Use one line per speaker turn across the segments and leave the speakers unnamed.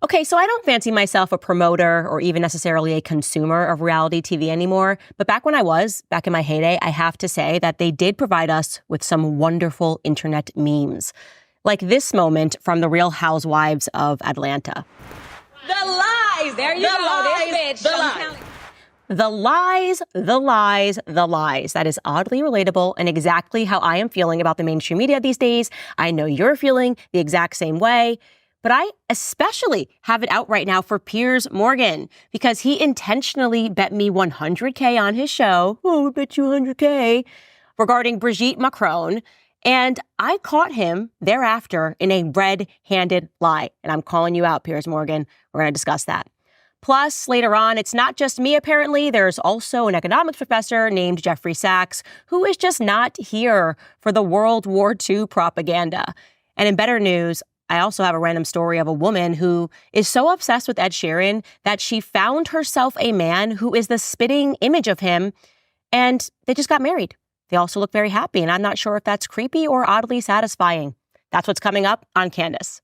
Okay, so I don't fancy myself a promoter or even necessarily a consumer of reality TV anymore. But back when I was, back in my heyday, I have to say that they did provide us with some wonderful internet memes. Like this moment from The Real Housewives of Atlanta.
The lies! There you go, this bitch.
The lies. The lies, the lies, the lies. That is oddly relatable and exactly how I am feeling about the mainstream media these days. I know you're feeling the exact same way. But I especially have it out right now for Piers Morgan because he intentionally bet me 100K on his show. Oh, I bet you 100K regarding Brigitte Macron. And I caught him thereafter in a red-handed lie. And I'm calling you out, Piers Morgan. We're going to discuss that. Plus, later on, it's not just me, apparently. There's also an economics professor named Jeffrey Sachs who is just not here for the World War II propaganda. And in better news, I also have a random story of a woman who is so obsessed with Ed Sheeran that she found herself a man who is the spitting image of him, and they just got married. They also look very happy, and I'm not sure if that's creepy or oddly satisfying. That's what's coming up on Candace.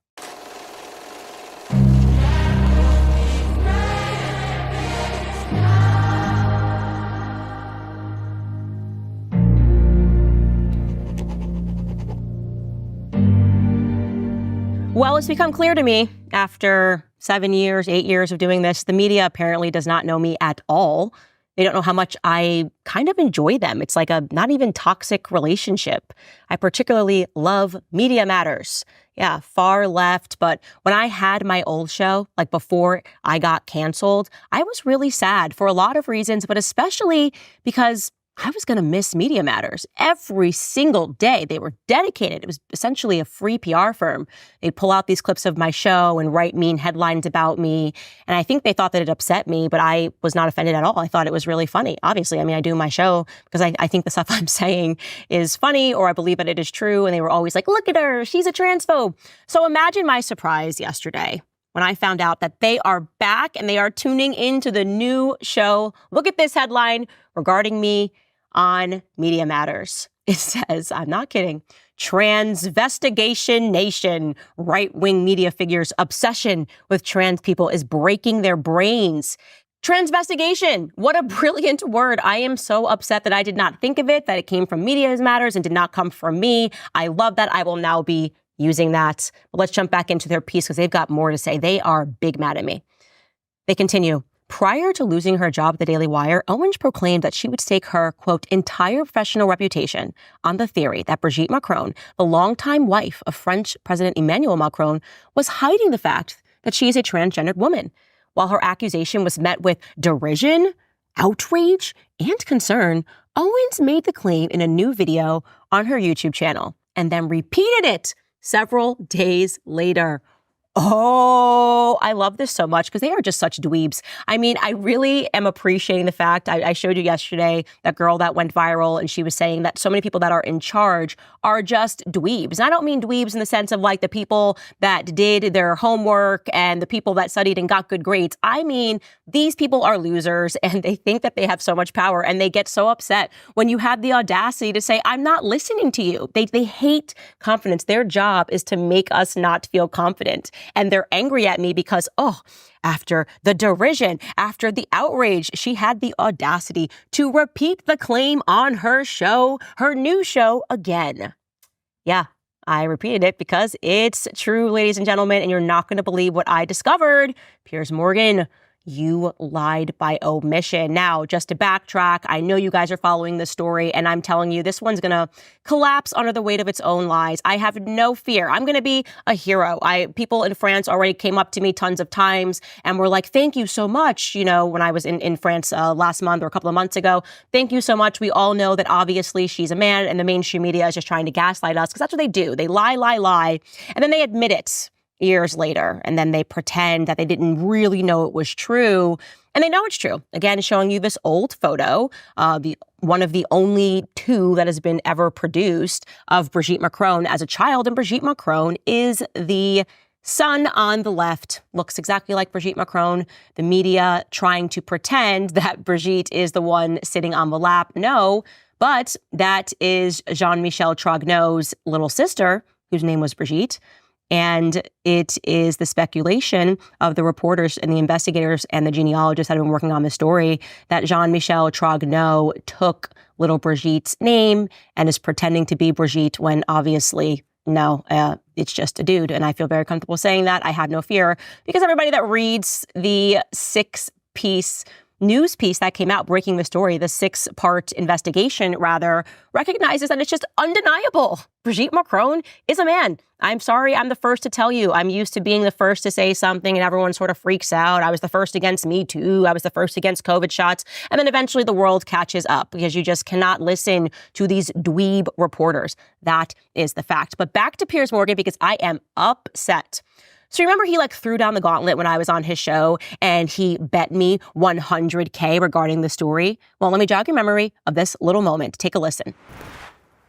Well, it's become clear to me after 7 years, 8 years of doing this, the media apparently does not know me at all. They don't know how much I kind of enjoy them. It's like a not even toxic relationship. I particularly love Media Matters. Yeah, far left. But when I had my old show, like before I got canceled, I was really sad for a lot of reasons, but especially because I was going to miss Media Matters every single day. They were dedicated. It was essentially a free PR firm. They'd pull out these clips of my show and write mean headlines about me. And I think they thought that it upset me, but I was not offended at all. I thought it was really funny. Obviously, I mean, I do my show because I think the stuff I'm saying is funny or I believe that it is true. And they were always like, look at her, she's a transphobe. So imagine my surprise yesterday when I found out that they are back and they are tuning into the new show. Look at this headline regarding me on Media Matters. It says, I'm not kidding, Transvestigation Nation, right-wing media figures' obsession with trans people is breaking their brains. Transvestigation, what a brilliant word. I am so upset that I did not think of it, that it came from Media Matters and did not come from me. I love that. I will now be using that. But let's jump back into their piece because they've got more to say. They are big mad at me. They continue. Prior to losing her job at the Daily Wire, Owens proclaimed that she would stake her, quote, entire professional reputation on the theory that Brigitte Macron, the longtime wife of French President Emmanuel Macron, was hiding the fact that she is a transgendered woman. While her accusation was met with derision, outrage, and concern, Owens made the claim in a new video on her YouTube channel and then repeated it several days later. Oh, I love this so much because they are just such dweebs. I mean, I really am appreciating the fact, I showed you yesterday, that girl that went viral and she was saying that so many people that are in charge are just dweebs. And I don't mean dweebs in the sense of like the people that did their homework and the people that studied and got good grades. I mean, these people are losers and they think that they have so much power and they get so upset when you have the audacity to say, I'm not listening to you. They hate confidence. Their job is to make us not feel confident. And they're angry at me because, after the derision, after the outrage, she had the audacity to repeat the claim on her show, her new show, again. Yeah, I repeated it because it's true, ladies and gentlemen, and you're not going to believe what I discovered. Piers Morgan, you lied by omission. Now, just to backtrack, I know you guys are following this story, and I'm telling you, this one's going to collapse under the weight of its own lies. I have no fear. I'm going to be a hero. People in France already came up to me tons of times and were like, thank you so much. You know, when I was in France last month or a couple of months ago, thank you so much. We all know that obviously she's a man and the mainstream media is just trying to gaslight us because that's what they do. They lie, and then they admit it years later, and then they pretend that they didn't really know it was true, and they know it's true. Again, showing you this old photo, one of the only two that has been ever produced of Brigitte Macron as a child, and Brigitte Macron is the son on the left, looks exactly like Brigitte Macron. The media trying to pretend that Brigitte is the one sitting on the lap. No, but that is Jean-Michel Trogneu's little sister, whose name was Brigitte. And it is the speculation of the reporters and the investigators and the genealogists that have been working on the story that Jean-Michel Trogneau took little Brigitte's name and is pretending to be Brigitte when obviously, no, it's just a dude. And I feel very comfortable saying that. I have no fear because everybody that reads the 6-piece news piece that came out breaking the story, the 6-part investigation rather, recognizes that it's just undeniable. Brigitte Macron is a man. I'm sorry, I'm the first to tell you. I'm used to being the first to say something and everyone sort of freaks out. I was the first against Me Too. I was the first against COVID shots. And then eventually the world catches up because you just cannot listen to these dweeb reporters. That is the fact. But back to Piers Morgan because I am upset. So remember he threw down the gauntlet when I was on his show and he bet me $100K regarding the story? Well, let me jog your memory of this little moment. Take a listen.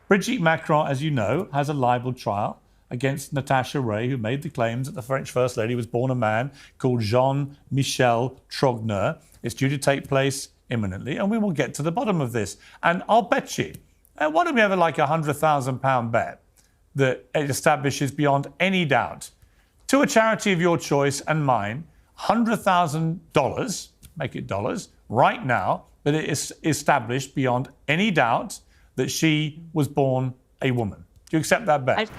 Brigitte Macron, as you know, has a libel trial against Natasha Ray, who made the claims that the French First Lady was born a man called Jean-Michel Trogneau. It's due to take place imminently, and we will get to the bottom of this. And I'll bet you, why don't we have a £100,000 bet that it establishes beyond any doubt to a charity of your choice and mine, $100,000, make it dollars, right now, that it is established beyond any doubt that she was born a woman. Do you accept that bet?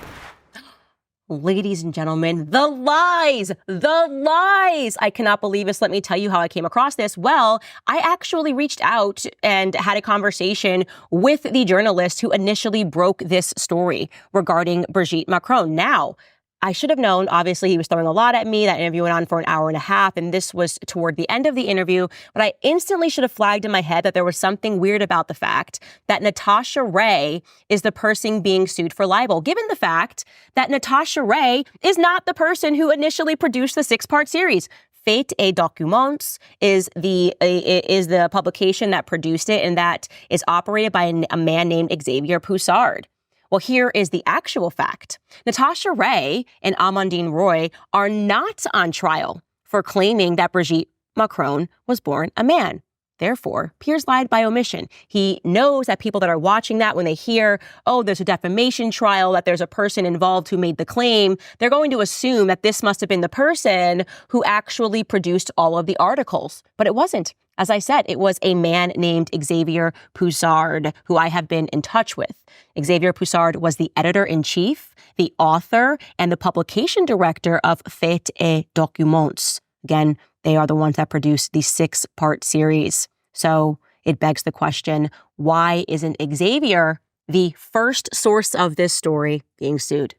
Ladies and gentlemen, the lies! The lies! I cannot believe this. Let me tell you how I came across this. Well, I actually reached out and had a conversation with the journalist who initially broke this story regarding Brigitte Macron. Now, I should have known, obviously, he was throwing a lot at me. That interview went on for an hour and a half, and this was toward the end of the interview. But I instantly should have flagged in my head that there was something weird about the fact that Natasha Ray is the person being sued for libel, given the fact that Natasha Ray is not the person who initially produced the 6-part series. Fait et Documents is the publication that produced it, and that is operated by a man named Xavier Poussard. Well, here is the actual fact. Natasha Ray and Amandine Roy are not on trial for claiming that Brigitte Macron was born a man. Therefore, Piers lied by omission. He knows that people that are watching that, when they hear, oh, there's a defamation trial, that there's a person involved who made the claim, they're going to assume that this must have been the person who actually produced all of the articles. But it wasn't. As I said, it was a man named Xavier Poussard, who I have been in touch with. Xavier Poussard was the editor-in-chief, the author, and the publication director of Fait et Documents. Again, they are the ones that produced the 6-part series. So it begs the question, why isn't Xavier the first source of this story being sued?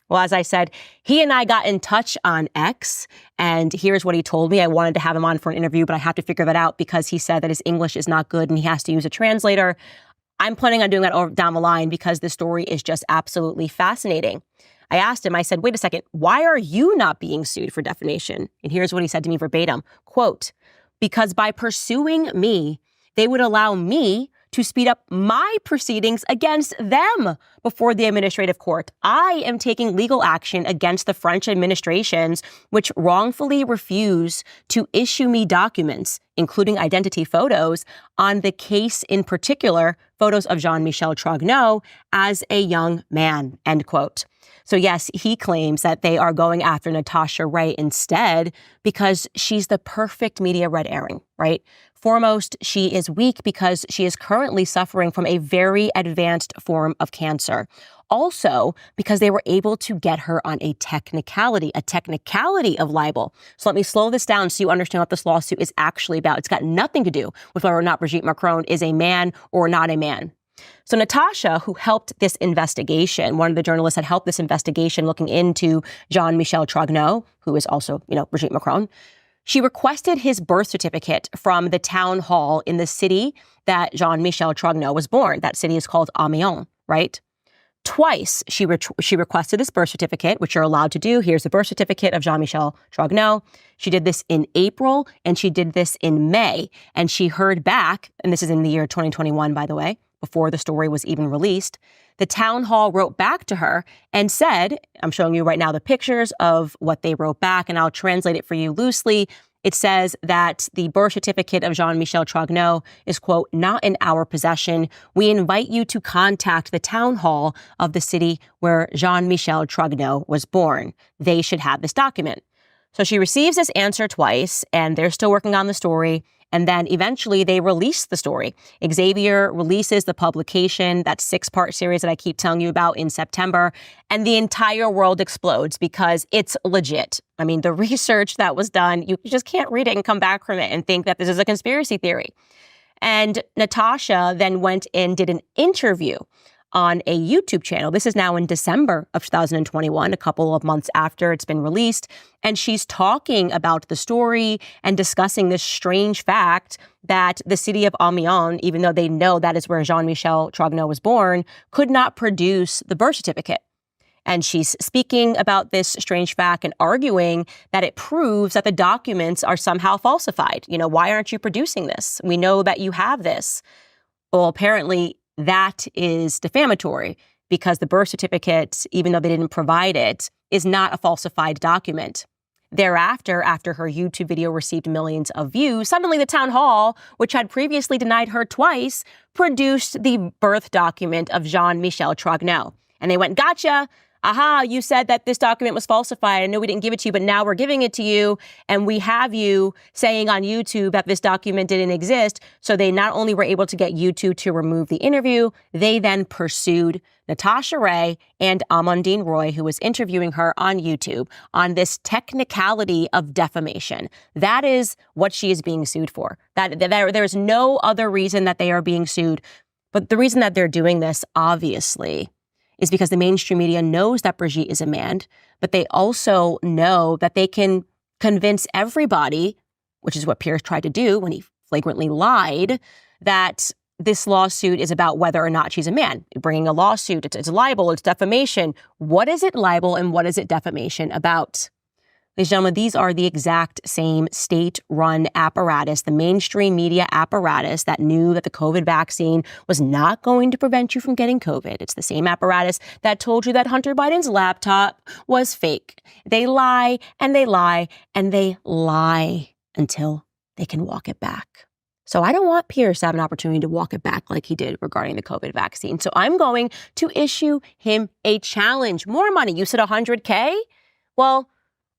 Well, as I said, he and I got in touch on X, and here's what he told me. I wanted to have him on for an interview, but I have to figure that out because he said that his English is not good and he has to use a translator. I'm planning on doing that down the line because the story is just absolutely fascinating. I asked him, I said, wait a second, why are you not being sued for defamation? And here's what he said to me verbatim, quote, because by pursuing me, they would allow me to speed up my proceedings against them before the administrative court. I am taking legal action against the French administrations, which wrongfully refuse to issue me documents, including identity photos, on the case in particular, photos of Jean-Michel Trogneau as a young man, end quote. So yes, he claims that they are going after Natasha Ray instead because she's the perfect media red herring, right? Foremost, she is weak because she is currently suffering from a very advanced form of cancer. Also, because they were able to get her on a technicality of libel. So let me slow this down so you understand what this lawsuit is actually about. It's got nothing to do with whether or not Brigitte Macron is a man or not a man. So Natasha, who helped this investigation, one of the journalists had helped this investigation looking into Jean-Michel Trogneau, who is also, Brigitte Macron, she requested his birth certificate from the town hall in the city that Jean-Michel Trogneau was born. That city is called Amiens, right? Twice she requested this birth certificate, which you're allowed to do. Here's the birth certificate of Jean-Michel Trogneau. She did this in April and she did this in May. And she heard back, and this is in the year 2021, by the way, before the story was even released. The town hall wrote back to her and said, I'm showing you right now the pictures of what they wrote back, and I'll translate it for you loosely. It says that the birth certificate of Jean-Michel Trogneau is, quote, not in our possession. We invite you to contact the town hall of the city where Jean-Michel Trogneau was born. They should have this document. So she receives this answer twice, and they're still working on the story. And then eventually they release the story. Xavier releases the publication, that 6-part series that I keep telling you about, in September. And the entire world explodes because it's legit. I mean, the research that was done, you just can't read it and come back from it and think that this is a conspiracy theory. And Natasha then went and did an interview on a YouTube channel. This is now in December of 2021, a couple of months after it's been released. And she's talking about the story and discussing this strange fact that the city of Amiens, even though they know that is where Jean-Michel Trogneau was born, could not produce the birth certificate. And she's speaking about this strange fact and arguing that it proves that the documents are somehow falsified. You know, why aren't you producing this? We know that you have this. Well, apparently that is defamatory because the birth certificate, even though they didn't provide it, is not a falsified document. Thereafter, after her YouTube video received millions of views, suddenly the town hall, which had previously denied her twice, produced the birth document of Jean-Michel Trogneau. And they went, gotcha. Aha, you said that this document was falsified. I know we didn't give it to you, but now we're giving it to you. And we have you saying on YouTube that this document didn't exist. So they not only were able to get YouTube to remove the interview, they then pursued Natasha Ray and Amandine Roy, who was interviewing her on YouTube, on this technicality of defamation. That is what she is being sued for. There is no other reason that they are being sued. But the reason that they're doing this, obviously, is because the mainstream media knows that Brigitte is a man, but they also know that they can convince everybody, which is what Piers tried to do when he flagrantly lied, that this lawsuit is about whether or not she's a man. Bringing a lawsuit, it's libel, it's defamation. What is it libel and what is it defamation about? Ladies and gentlemen, these are the exact same state-run apparatus, the mainstream media apparatus that knew that the COVID vaccine was not going to prevent you from getting COVID. It's the same apparatus that told you that Hunter Biden's laptop was fake. They lie and they lie and they lie until they can walk it back. So I don't want Piers to have an opportunity to walk it back like he did regarding the COVID vaccine. So I'm going to issue him a challenge. More money. You said $100K? Well,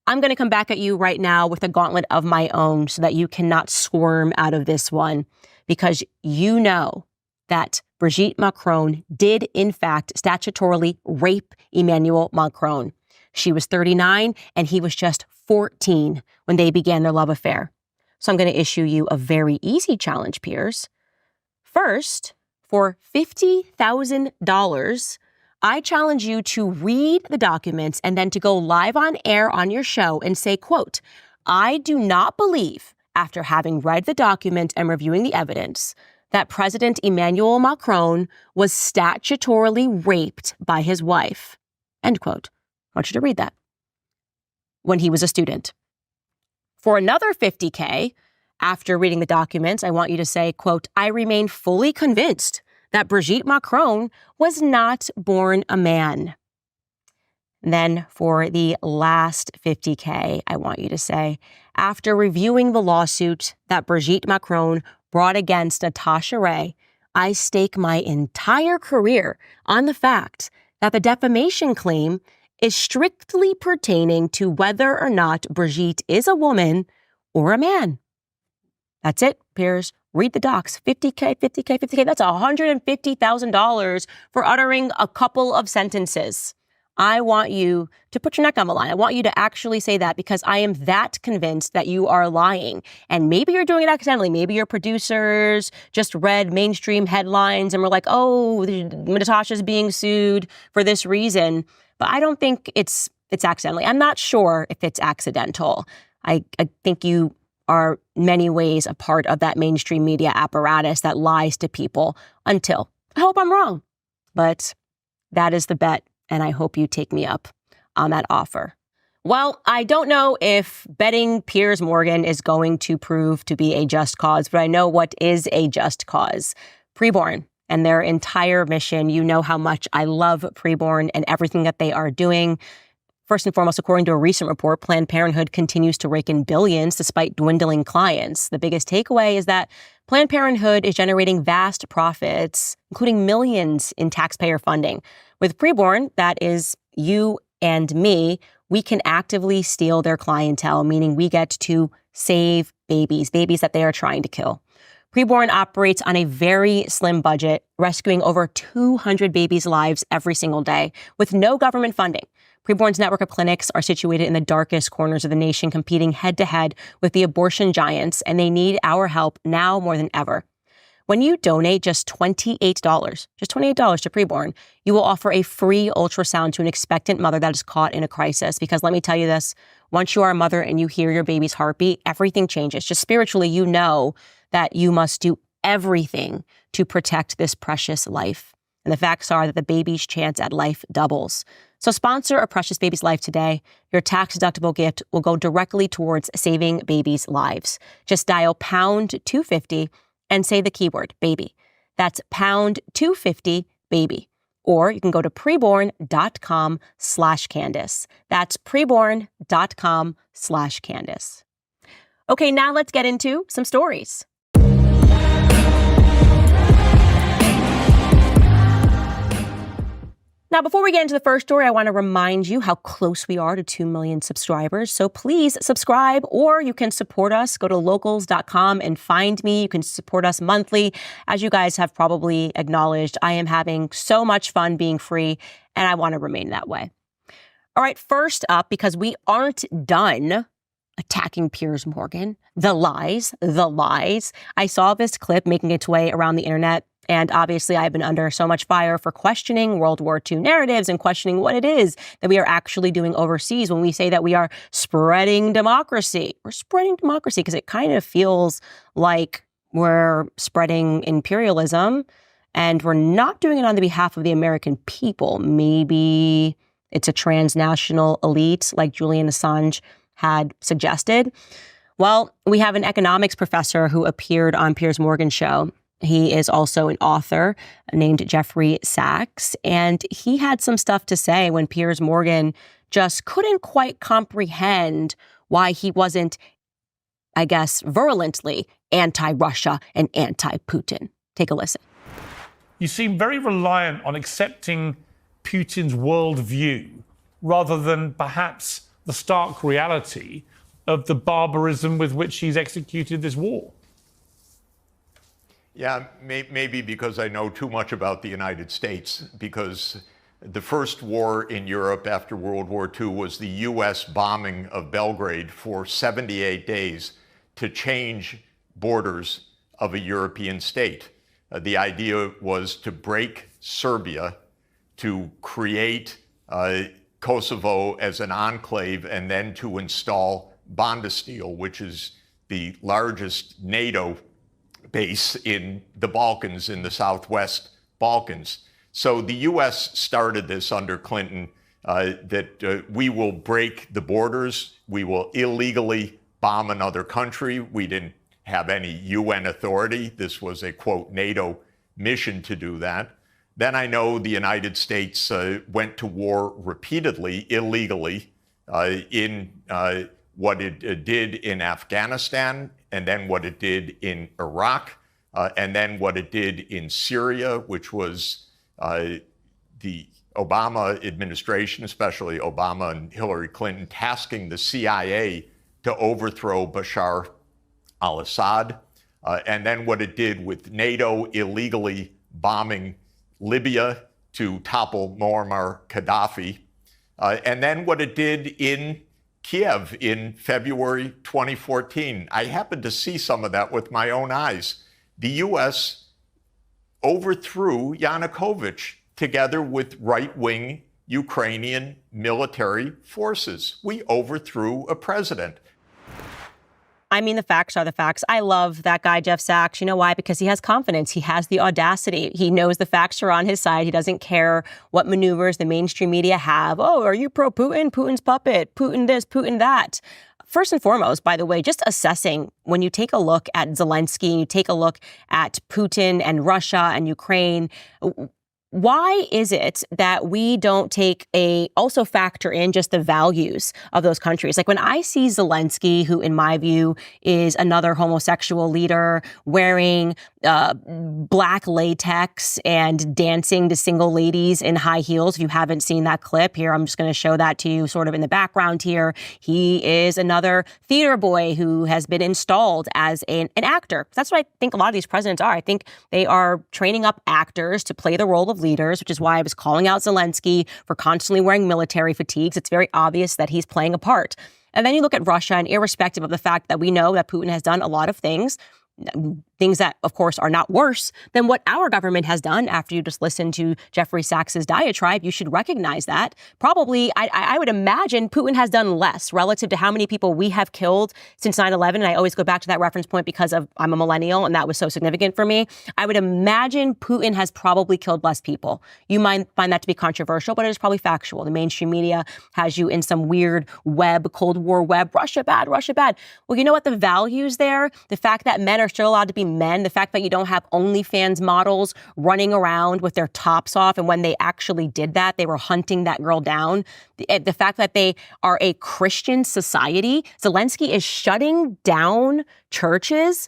I'm going to come back at you right now with a gauntlet of my own so that you cannot squirm out of this one, because you know that Brigitte Macron did, in fact, statutorily rape Emmanuel Macron. She was 39 and he was just 14 when they began their love affair. So I'm going to issue you a very easy challenge, Piers. First, for $50,000, I challenge you to read the documents and then to go live on air on your show and say, quote, I do not believe, after having read the document and reviewing the evidence, that President Emmanuel Macron was statutorily raped by his wife, end quote. I want you to read that. When he was a student. For another $50K, after reading the documents, I want you to say, quote, I remain fully convinced that Brigitte Macron was not born a man. And then for the last $50K, I want you to say, after reviewing the lawsuit that Brigitte Macron brought against Natasha Ray, I stake my entire career on the fact that the defamation claim is strictly pertaining to whether or not Brigitte is a woman or a man. That's it, Piers. Read the docs. $50K, $50K, $50K. That's $150,000 for uttering a couple of sentences. I want you to put your neck on the line. I want you to actually say that, because I am that convinced that you are lying. And maybe you're doing it accidentally. Maybe your producers just read mainstream headlines and were like, oh, Natasha's being sued for this reason. But I don't think it's accidentally. I'm not sure if it's accidental. I think you are many ways a part of that mainstream media apparatus that lies to people until, I hope I'm wrong. But that is the bet, and I hope you take me up on that offer. Well, I don't know if betting Piers Morgan is going to prove to be a just cause, but I know what is a just cause. Preborn and their entire mission. You know how much I love Preborn and everything that they are doing. First and foremost, according to a recent report, Planned Parenthood continues to rake in billions despite dwindling clients. The biggest takeaway is that Planned Parenthood is generating vast profits, including millions in taxpayer funding. With preborn, that is you and me, we can actively steal their clientele, meaning we get to save babies that they are trying to kill. Preborn operates on a very slim budget, rescuing over 200 babies' lives every single day with no government funding. Preborn's network of clinics are situated in the darkest corners of the nation, competing head-to-head with the abortion giants, and they need our help now more than ever. When you donate just $28 to Preborn, you will offer a free ultrasound to an expectant mother that is caught in a crisis. Because let me tell you this, once you are a mother and you hear your baby's heartbeat, everything changes. Just spiritually, you know that you must do everything to protect this precious life. And the facts are that the baby's chance at life doubles. So sponsor a precious baby's life today. Your tax-deductible gift will go directly towards saving babies' lives. Just dial pound 250 and say the keyword baby. That's pound 250 baby. Or you can go to preborn.com/Candace. That's preborn.com/Candace. Okay, now let's get into some stories. Now, before we get into the first story, I want to remind you how close we are to 2 million subscribers. So please subscribe, or you can support us. Go to locals.com and find me. You can support us monthly. As you guys have probably acknowledged, I am having so much fun being free, and I want to remain that way. All right, first up, because we aren't done attacking Piers Morgan, the lies. I saw this clip making its way around the internet. And obviously, I've been under so much fire for questioning World War II narratives and questioning what it is that we are actually doing overseas when we say that we are spreading democracy. We're spreading democracy because it kind of feels like we're spreading imperialism, and we're not doing it on the behalf of the American people. Maybe it's a transnational elite like Julian Assange had suggested. Well, we have an economics professor who appeared on Piers Morgan's show. He is also an author named Jeffrey Sachs, and he had some stuff to say when Piers Morgan just couldn't quite comprehend why he wasn't, I guess, virulently anti-Russia and anti-Putin. Take a listen.
You seem very reliant on accepting Putin's worldview rather than perhaps the stark reality of the barbarism with which he's executed this war.
Yeah, maybe because I know too much about the United States, because the first war in Europe after World War II was the U.S. bombing of Belgrade for 78 days to change borders of a European state. The idea was to break Serbia, to create Kosovo as an enclave, and then to install Bondesteel, which is the largest NATO base in the Balkans, in the Southwest Balkans. So the U.S. started this under Clinton, that we will break the borders, we will illegally bomb another country. We didn't have any UN authority. This was a, quote, NATO mission to do that. Then I know the United States went to war repeatedly, illegally, in what it did in Afghanistan, and then what it did in Iraq, and then what it did in Syria, which was the Obama administration, especially Obama and Hillary Clinton, tasking the CIA to overthrow Bashar al-Assad, and then what it did with NATO illegally bombing Libya to topple Muammar Gaddafi, and then what it did in Kiev in February 2014. I happened to see some of that with my own eyes. The U.S. overthrew Yanukovych together with right-wing Ukrainian military forces. We overthrew a president.
I mean, the facts are the facts. I love that guy, Jeff Sachs. You know why? Because he has confidence. He has the audacity. He knows the facts are on his side. He doesn't care what maneuvers the mainstream media have. Oh, are you pro-Putin? Putin's puppet. Putin this, Putin that. First and foremost, by the way, just assessing, when you take a look at Zelensky and you take a look at Putin and Russia and Ukraine, why is it that we don't also factor in just the values of those countries? Like when I see Zelensky, who in my view is another homosexual leader, wearing black latex and dancing to single ladies in high heels. If you haven't seen that clip here, I'm just going to show that to you sort of in the background here. He is another theater boy who has been installed as an actor. That's what I think a lot of these presidents are. I think they are training up actors to play the role of leaders, which is why I was calling out Zelensky for constantly wearing military fatigues. It's very obvious that he's playing a part. And then you look at Russia, and irrespective of the fact that we know that Putin has done a lot of things that, of course, are not worse than what our government has done. After you just listen to Jeffrey Sachs's diatribe, you should recognize that. Probably, I would imagine Putin has done less relative to how many people we have killed since 9/11. And I always go back to that reference point because I'm a millennial, and that was so significant for me. I would imagine Putin has probably killed less people. You might find that to be controversial, but it is probably factual. The mainstream media has you in some weird Cold War web, Russia bad, Russia bad. Well, you know what? The values there, the fact that men are still allowed to be men, the fact that you don't have OnlyFans models running around with their tops off, and when they actually did that, they were hunting that girl down. The fact that they are a Christian society. Zelensky is shutting down churches.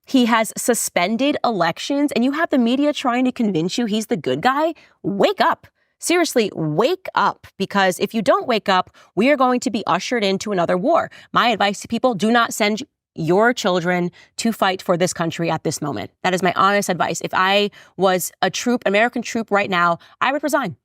He has suspended elections, and you have the media trying to convince you he's the good guy. Wake up. Seriously, wake up, because if you don't wake up, we are going to be ushered into another war. My advice to people, do not send your children to fight for this country at this moment. That is my honest advice. If I was American troop right now, I would resign,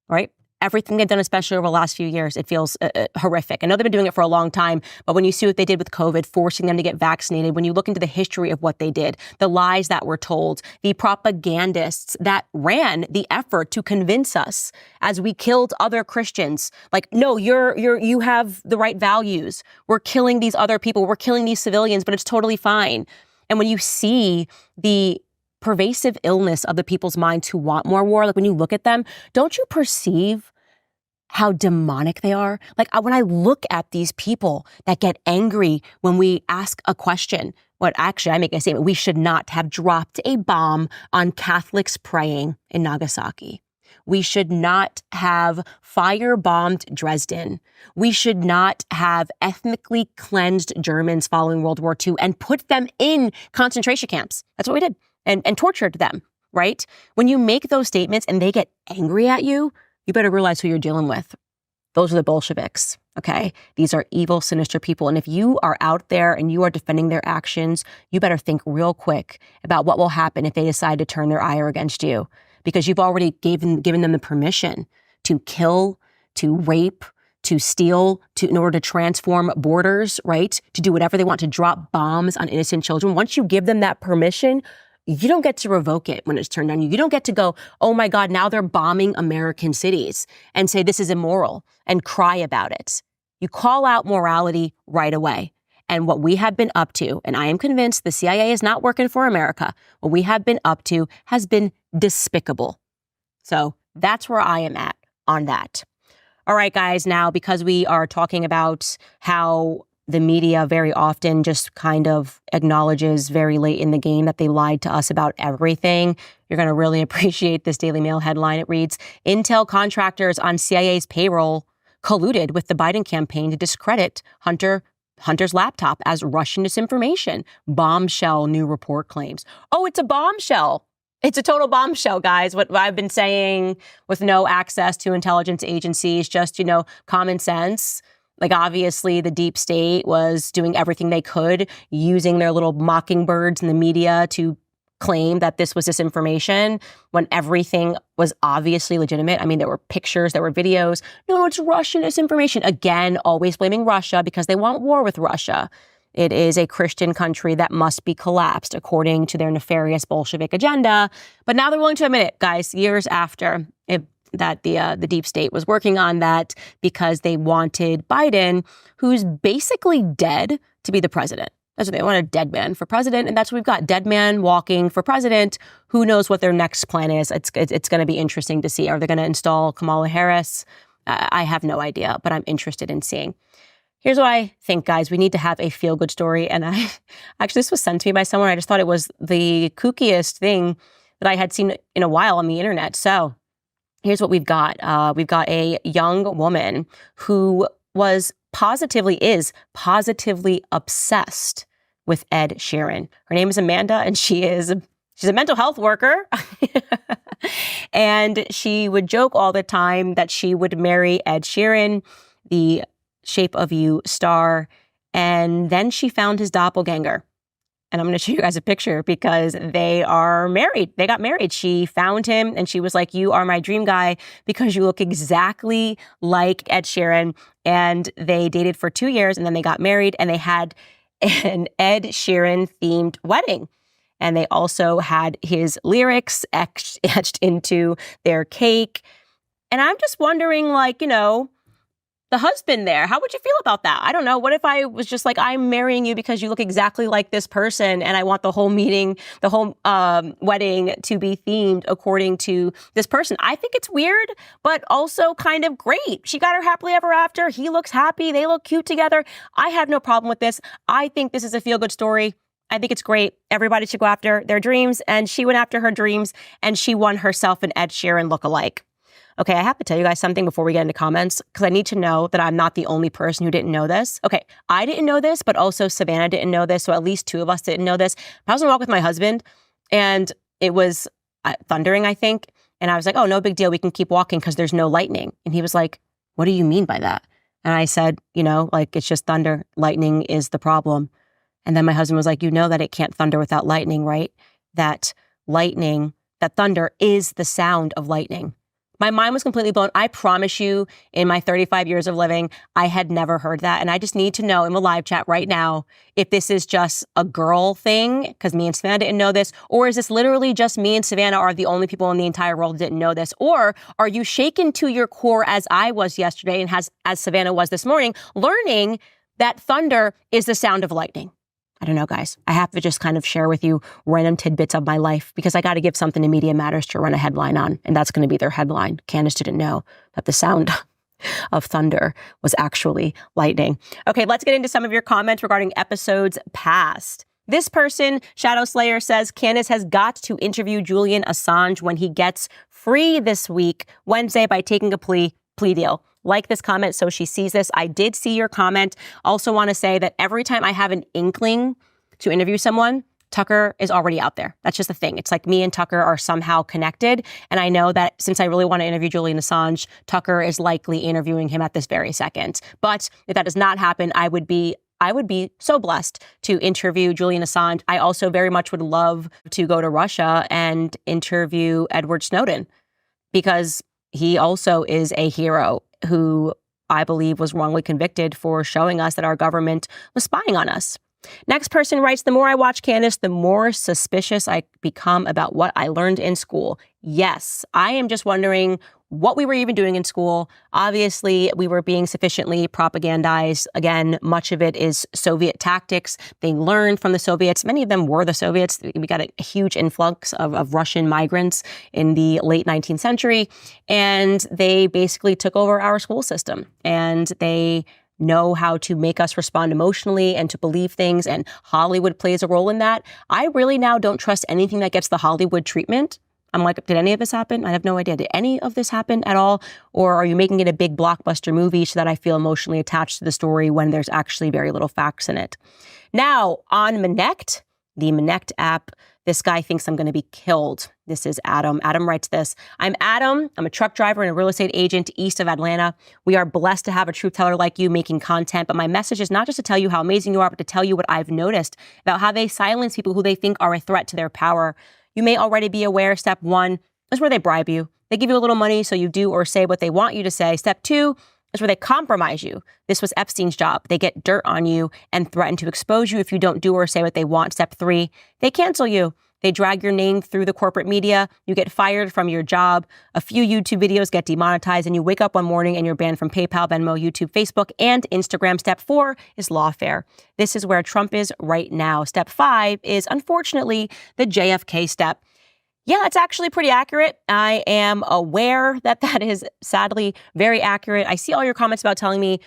right? Everything they've done, especially over the last few years, it feels horrific. I know they've been doing it for a long time, but when you see what they did with COVID, forcing them to get vaccinated, when you look into the history of what they did, the lies that were told, the propagandists that ran the effort to convince us as we killed other Christians, like, no, you have the right values. We're killing these other people. We're killing these civilians, but it's totally fine. And when you see the pervasive illness of the people's minds who want more war, like when you look at them, don't you perceive how demonic they are? Like when I look at these people that get angry when we ask a question, I make a statement, we should not have dropped a bomb on Catholics praying in Nagasaki. We should not have firebombed Dresden. We should not have ethnically cleansed Germans following World War II and put them in concentration camps. That's what we did. And tortured them, right? When you make those statements and they get angry at you, you better realize who you're dealing with. Those are the Bolsheviks, okay? These are evil, sinister people. And if you are out there and you are defending their actions, you better think real quick about what will happen if they decide to turn their ire against you, because you've already given them the permission to kill, to rape, to steal, in order to transform borders, right? To do whatever they want, to drop bombs on innocent children. Once you give them that permission, you don't get to revoke it when it's turned on you. You don't get to go, oh my God, now they're bombing American cities and say this is immoral and cry about it. You call out morality right away. And what we have been up to, and I am convinced the CIA is not working for America, what we have been up to has been despicable. So that's where I am at on that. All right, guys, now because we are talking about how the media very often just kind of acknowledges very late in the game that they lied to us about everything, you're going to really appreciate this Daily Mail headline. It reads, Intel contractors on CIA's payroll colluded with the Biden campaign to discredit Hunter's laptop as Russian disinformation. Bombshell, new report claims. Oh, it's a bombshell. It's a total bombshell, guys. What I've been saying with no access to intelligence agencies, just, common sense. Like, obviously, the deep state was doing everything they could, using their little mockingbirds in the media to claim that this was disinformation when everything was obviously legitimate. I mean, there were pictures, there were videos. No, it's Russian disinformation. Again, always blaming Russia because they want war with Russia. It is a Christian country that must be collapsed according to their nefarious Bolshevik agenda. But now they're willing to admit it, guys, years after that the deep state was working on that because they wanted Biden, who's basically dead, to be the president. That's what they want, a dead man for president. And that's what we've got, dead man walking for president. Who knows what their next plan is? It's going to be interesting to see. Are they going to install Kamala Harris? I have no idea, but I'm interested in seeing. Here's what I think, guys. We need to have a feel-good story. And this was sent to me by someone. I just thought it was the kookiest thing. that I had seen in a while on the internet. So here's what we've got. We've got a young woman who is positively obsessed with Ed Sheeran. Her name is Amanda, and she's a mental health worker. And she would joke all the time that she would marry Ed Sheeran, the Shape of You star. And then she found his doppelganger. And I'm going to show you guys a picture because they are married. They got married. She found him and she was like, you are my dream guy because you look exactly like Ed Sheeran. And they dated for 2 years and then they got married and they had an Ed Sheeran themed wedding. And they also had his lyrics etched into their cake. And I'm just wondering, like, the husband there, how would you feel about that? I don't know. What if I was just like, I'm marrying you because you look exactly like this person and I want the whole meeting, the whole wedding to be themed according to this person? I think it's weird, but also kind of great. She got her happily ever after. He looks happy. They look cute together. I have no problem with this. I think this is a feel-good story. I think it's great. Everybody should go after their dreams. And she went after her dreams and she won herself an Ed Sheeran lookalike. Okay, I have to tell you guys something before we get into comments, because I need to know that I'm not the only person who didn't know this. Okay, I didn't know this, but also Savannah didn't know this, so at least 2 of us didn't know this. I was on a walk with my husband, and it was thundering, I think, and I was like, oh, no big deal, we can keep walking because there's no lightning. And he was like, what do you mean by that? And I said, it's just thunder. Lightning is the problem. And then my husband was like, you know that it can't thunder without lightning, right? That thunder is the sound of lightning. My mind was completely blown. I promise you, in my 35 years of living, I had never heard that. And I just need to know in the live chat right now if this is just a girl thing, because me and Savannah didn't know this, or is this literally just me and Savannah are the only people in the entire world who didn't know this? Or are you shaken to your core as I was yesterday and as Savannah was this morning, learning that thunder is the sound of lightning? I don't know, guys. I have to just kind of share with you random tidbits of my life because I got to give something to Media Matters to run a headline on. And that's going to be their headline. Candace didn't know that the sound of thunder was actually lightning. Okay, let's get into some of your comments regarding episodes past. This person, Shadow Slayer, says Candace has got to interview Julian Assange when he gets free this week, Wednesday, by taking a plea deal. Like this comment so she sees this. I did see your comment. Also want to say that every time I have an inkling to interview someone, Tucker is already out there. That's just the thing. It's like me and Tucker are somehow connected. And I know that since I really want to interview Julian Assange, Tucker is likely interviewing him at this very second. But if that does not happen, I would be so blessed to interview Julian Assange. I also very much would love to go to Russia and interview Edward Snowden because he also is a hero who I believe was wrongly convicted for showing us that our government was spying on us. Next person writes, the more I watch Candace, the more suspicious I become about what I learned in school. Yes, I am just wondering what we were even doing in school. Obviously, we were being sufficiently propagandized. Again, much of it is Soviet tactics. They learned from the Soviets. Many of them were the Soviets. We got a huge influx of Russian migrants in the late 19th century, and they basically took over our school system. And they know how to make us respond emotionally and to believe things, and Hollywood plays a role in that. I really now don't trust anything that gets the Hollywood treatment. I'm like, did any of this happen? I have no idea. Did any of this happen at all? Or are you making it a big blockbuster movie so that I feel emotionally attached to the story when there's actually very little facts in it? Now, on Minect, the Minect app, this guy thinks I'm going to be killed. This is Adam. Adam writes this. I'm Adam. I'm a truck driver and a real estate agent east of Atlanta. We are blessed to have a truth teller like you making content, but my message is not just to tell you how amazing you are, but to tell you what I've noticed about how they silence people who they think are a threat to their power. You may already be aware, step 1 is where they bribe you. They give you a little money so you do or say what they want you to say. Step 2 is where they compromise you. This was Epstein's job. They get dirt on you and threaten to expose you if you don't do or say what they want. Step 3, they cancel you. They drag your name through the corporate media. You get fired from your job. A few YouTube videos get demonetized, and you wake up one morning and you're banned from PayPal, Venmo, YouTube, Facebook, and Instagram. Step 4 is lawfare. This is where Trump is right now. Step 5 is, unfortunately, the JFK step. Yeah, that's actually pretty accurate. I am aware that that is sadly very accurate. I see all your comments about telling me,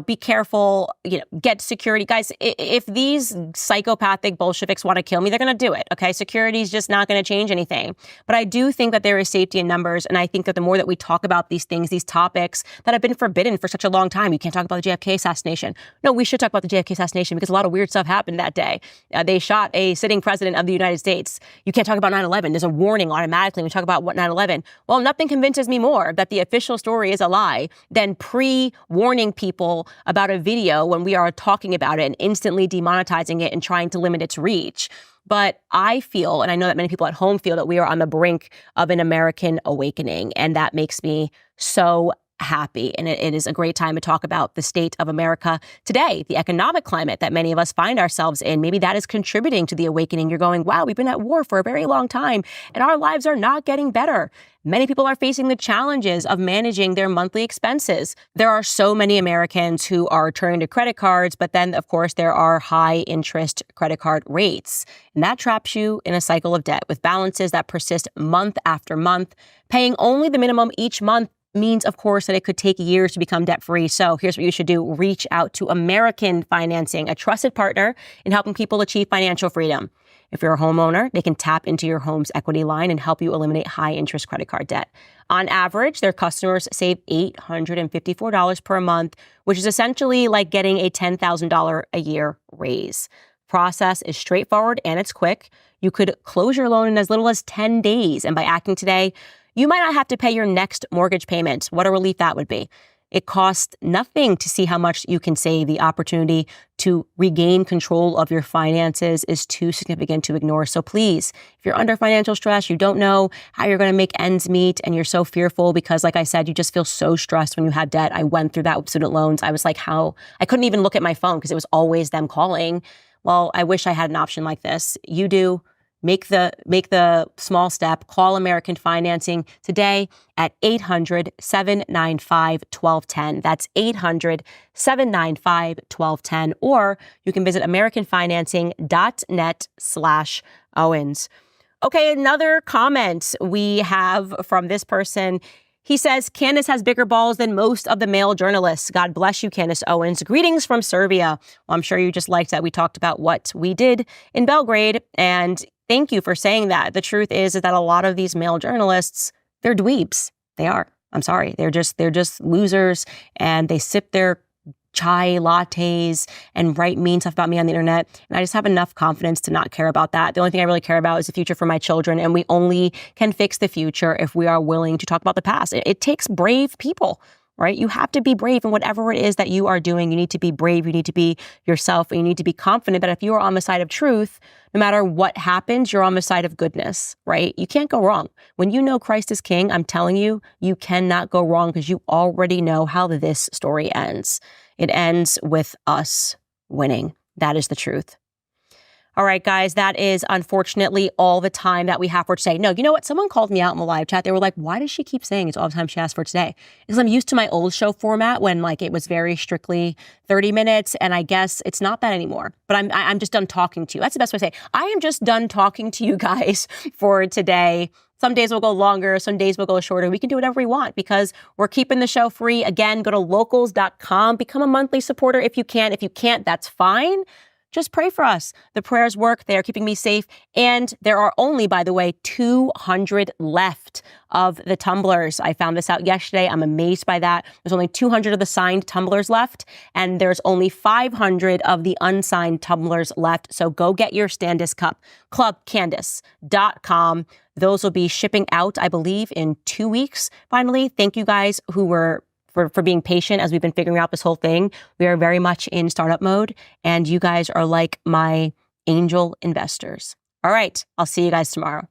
be careful, get security. Guys, if these psychopathic Bolsheviks want to kill me, they're going to do it. Okay. Security is just not going to change anything. But I do think that there is safety in numbers. And I think that the more that we talk about these things, these topics that have been forbidden for such a long time, you can't talk about the JFK assassination. No, we should talk about the JFK assassination because a lot of weird stuff happened that day. They shot a sitting president of the United States. You can't talk about 9/11. There's a warning automatically when we talk about what 9/11. Well, nothing convinces me more that the official story is a lie than pre-warning people about a video when we are talking about it and instantly demonetizing it and trying to limit its reach. But I feel, and I know that many people at home feel, that we are on the brink of an American awakening, and that makes me so happy. And it is a great time to talk about the state of America today, the economic climate that many of us find ourselves in. Maybe that is contributing to the awakening. You're going, wow, we've been at war for a very long time and our lives are not getting better. Many people are facing the challenges of managing their monthly expenses. There are so many Americans who are turning to credit cards, but then, of course, there are high interest credit card rates. And that traps you in a cycle of debt with balances that persist month after month. Paying only the minimum each month means, of course, that it could take years to become debt-free. So here's what you should do. Reach out to American Financing, a trusted partner in helping people achieve financial freedom. If you're a homeowner, they can tap into your home's equity line and help you eliminate high-interest credit card debt. On average, their customers save $854 per month, which is essentially like getting a $10,000 a year raise. Process is straightforward and it's quick. You could close your loan in as little as 10 days. And by acting today, you might not have to pay your next mortgage payment. What a relief that would be. It costs nothing to see how much you can save. The opportunity to regain control of your finances is too significant to ignore. So please, if you're under financial stress, you don't know how you're going to make ends meet, and you're so fearful because, like I said, you just feel so stressed when you have debt. I went through that with student loans. I was like, how? I couldn't even look at my phone because it was always them calling. Well, I wish I had an option like this. You do. Make the small step. Call American Financing today at 800-795-1210. That's 800-795-1210. Or you can visit americanfinancing.net/Owens. Okay, another comment we have from this person. He says, Candace has bigger balls than most of the male journalists. God bless you, Candace Owens. Greetings from Serbia. Well, I'm sure you just liked that we talked about what we did in Belgrade, and thank you for saying that. The truth is that a lot of these male journalists, they're dweebs. They are. I'm sorry. They're just losers, and they sip their chai lattes and write mean stuff about me on the internet. And I just have enough confidence to not care about that. The only thing I really care about is the future for my children. And we only can fix the future if we are willing to talk about the past. It takes brave people, right? You have to be brave in whatever it is that you are doing. You need to be brave. You need to be yourself. And you need to be confident that if you are on the side of truth, no matter what happens, you're on the side of goodness, right? You can't go wrong. When you know Christ is King, I'm telling you, you cannot go wrong because you already know how this story ends. It ends with us winning. That is the truth. All right, guys, that is unfortunately all the time that we have for today. No, you know what? Someone called me out in the live chat. They were like, why does she keep saying it's all the time she asked for today? Because I'm used to my old show format when it was very strictly 30 minutes. And I guess it's not that anymore. But I'm just done talking to you. That's the best way to say it. I am just done talking to you guys for today. Some days will go longer. Some days will go shorter. We can do whatever we want because we're keeping the show free. Again, go to locals.com. Become a monthly supporter if you can. If you can't, that's fine. Just pray for us. The prayers work. They are keeping me safe. And there are only, by the way, 200 left of the tumblers. I found this out yesterday. I'm amazed by that. There's only 200 of the signed tumblers left, and there's only 500 of the unsigned tumblers left. So go get your Standish Cup. Clubcandace.com. Those will be shipping out, I believe, in 2 weeks. Finally, thank you guys who were for being patient as we've been figuring out this whole thing. We are very much in startup mode, and you guys are like my angel investors. All right, I'll see you guys tomorrow.